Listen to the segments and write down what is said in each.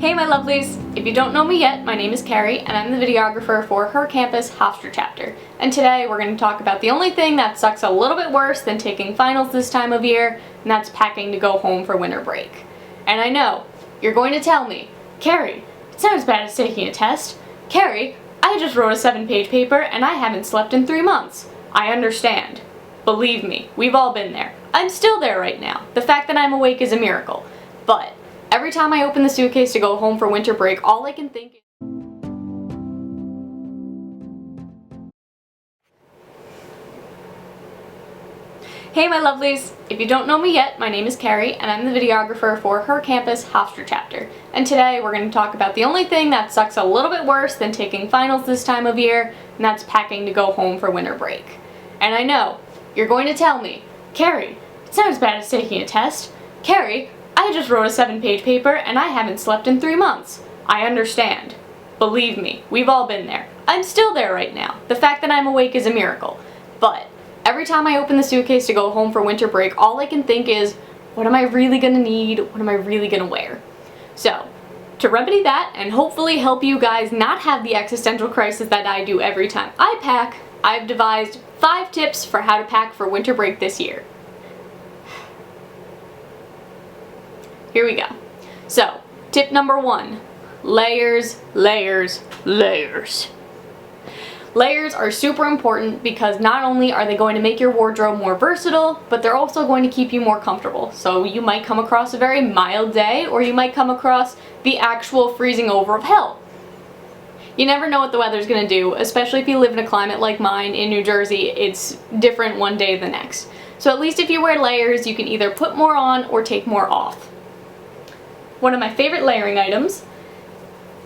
Hey my lovelies! If you don't know me yet, my name is Keri and I'm the videographer for her campus Hofstra chapter. And today we're going to talk about the only thing that sucks a little bit worse than taking finals this time of year, and that's packing to go home for winter break. And I know, you're going to tell me, Keri, it's not as bad as taking a test. Keri, I just wrote a 7-page paper and I haven't slept in 3 months. I understand. Believe me, we've all been there. I'm still there right now. The fact that I'm awake is a miracle. But every time I open the suitcase to go home for winter break, all I can think is Hey my lovelies! If you don't know me yet, my name is Keri and I'm the videographer for her campus Hofstra chapter. And today we're going to talk about the only thing that sucks a little bit worse than taking finals this time of year, and that's packing to go home for winter break. And I know, you're going to tell me, Keri, it's not as bad as taking a test. Keri, I just wrote a 7-page paper and I haven't slept in 3 months. I understand. Believe me, we've all been there. I'm still there right now. The fact that I'm awake is a miracle. But every time I open the suitcase to go home for winter break, all I can think is, what am I really gonna need? What am I really gonna wear? So, to remedy that and hopefully help you guys not have the existential crisis that I do every time I pack, I've devised 5 tips for how to pack for winter break this year. Here we go. So, tip number 1, layers, layers, layers. Layers are super important because not only are they going to make your wardrobe more versatile, but they're also going to keep you more comfortable. So you might come across a very mild day, or you might come across the actual freezing over of hell. You never know what the weather's gonna do, especially if you live in a climate like mine in New Jersey. It's different one day than the next. So at least if you wear layers, you can either put more on or take more off. One of my favorite layering items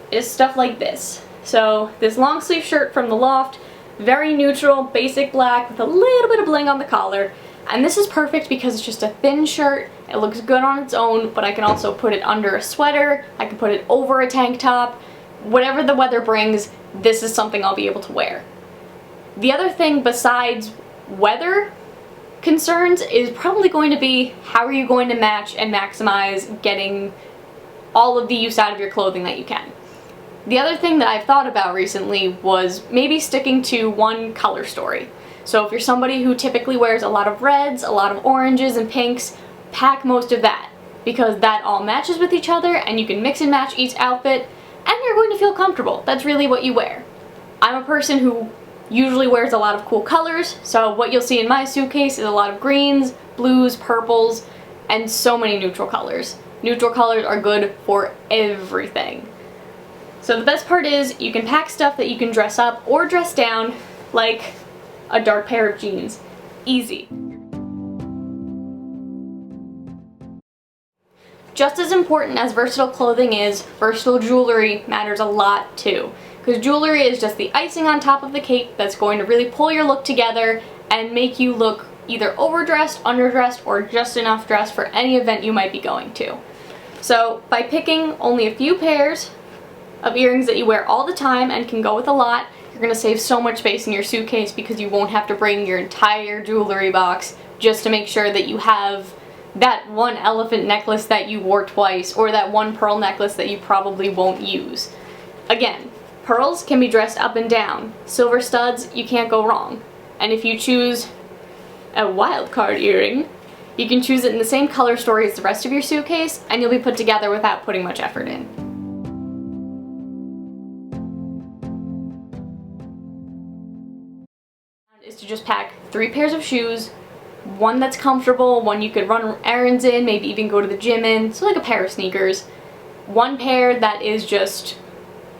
is stuff like this. So this long sleeve shirt from the Loft, very neutral, basic black with a little bit of bling on the collar. And this is perfect because it's just a thin shirt. It looks good on its own, but I can also put it under a sweater. I can put it over a tank top. Whatever the weather brings, this is something I'll be able to wear. The other thing besides weather concerns is probably going to be how are you going to match and maximize getting all of the use out of your clothing that you can. The other thing that I've thought about recently was maybe sticking to one color story. So if you're somebody who typically wears a lot of reds, a lot of oranges and pinks, pack most of that, because that all matches with each other and you can mix and match each outfit and you're going to feel comfortable. That's really what you wear. I'm a person who usually wears a lot of cool colors, so what you'll see in my suitcase is a lot of greens, blues, purples, and so many neutral colors. Neutral colors are good for everything. So the best part is you can pack stuff that you can dress up or dress down, like a dark pair of jeans. Easy. Just as important as versatile clothing is, versatile jewelry matters a lot too. Because jewelry is just the icing on top of the cake that's going to really pull your look together and make you look either overdressed, underdressed, or just enough dressed for any event you might be going to. So by picking only a few pairs of earrings that you wear all the time and can go with a lot, you're going to save so much space in your suitcase because you won't have to bring your entire jewelry box just to make sure that you have that one elephant necklace that you wore twice or that one pearl necklace that you probably won't use. Again, pearls can be dressed up and down. Silver studs, you can't go wrong. And if you choose a wild card earring, you can choose it in the same color story as the rest of your suitcase and you'll be put together without putting much effort in. Is to just pack 3 pairs of shoes, one that's comfortable, one you could run errands in, maybe even go to the gym in, so like a pair of sneakers. One pair that is just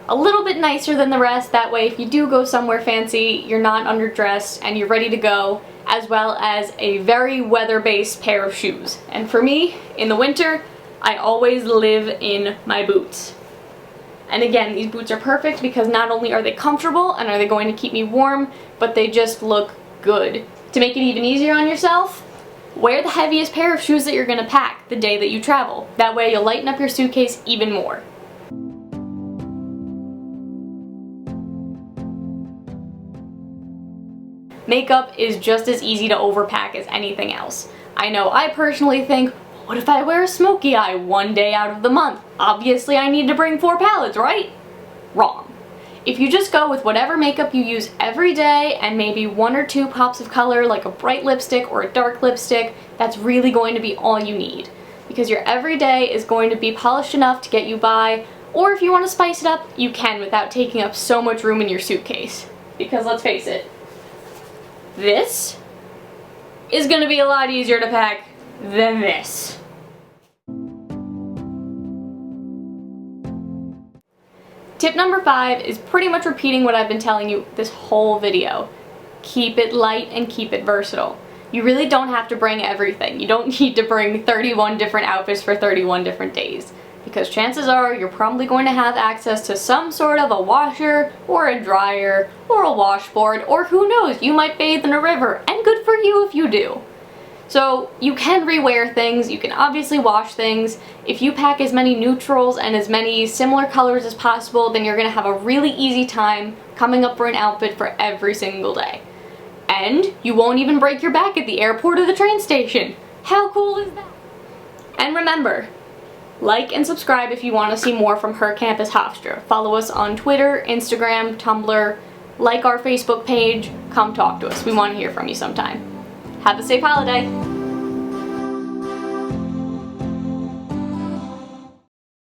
a little bit nicer than the rest, that way if you do go somewhere fancy, you're not underdressed and you're ready to go, as well as a very weather-based pair of shoes. And for me, in the winter, I always live in my boots. And again, these boots are perfect because not only are they comfortable and are they going to keep me warm, but they just look good. To make it even easier on yourself, wear the heaviest pair of shoes that you're going to pack the day that you travel. That way you'll lighten up your suitcase even more. Makeup is just as easy to overpack as anything else. I know I personally think, What if I wear a smoky eye one day out of the month? Obviously I need to bring 4 palettes, right? Wrong. If you just go with whatever makeup you use every day and maybe 1 or 2 pops of color like a bright lipstick or a dark lipstick, that's really going to be all you need. Because your everyday is going to be polished enough to get you by, or if you want to spice it up, you can without taking up so much room in your suitcase. Because let's face it, this is going to be a lot easier to pack than this. Tip number 5 is pretty much repeating what I've been telling you this whole video. Keep it light and keep it versatile. You really don't have to bring everything. You don't need to bring 31 different outfits for 31 different days. Because chances are you're probably going to have access to some sort of a washer or a dryer or a washboard, or who knows, you might bathe in a river, and good for you if you do. So you can rewear things, you can obviously wash things. If you pack as many neutrals and as many similar colors as possible, then you're going to have a really easy time coming up for an outfit for every single day. And you won't even break your back at the airport or the train station. How cool is that? And remember, like and subscribe if you want to see more from Her Campus Hofstra. Follow us on Twitter, Instagram, Tumblr, like our Facebook page, come talk to us. We want to hear from you sometime. Have a safe holiday!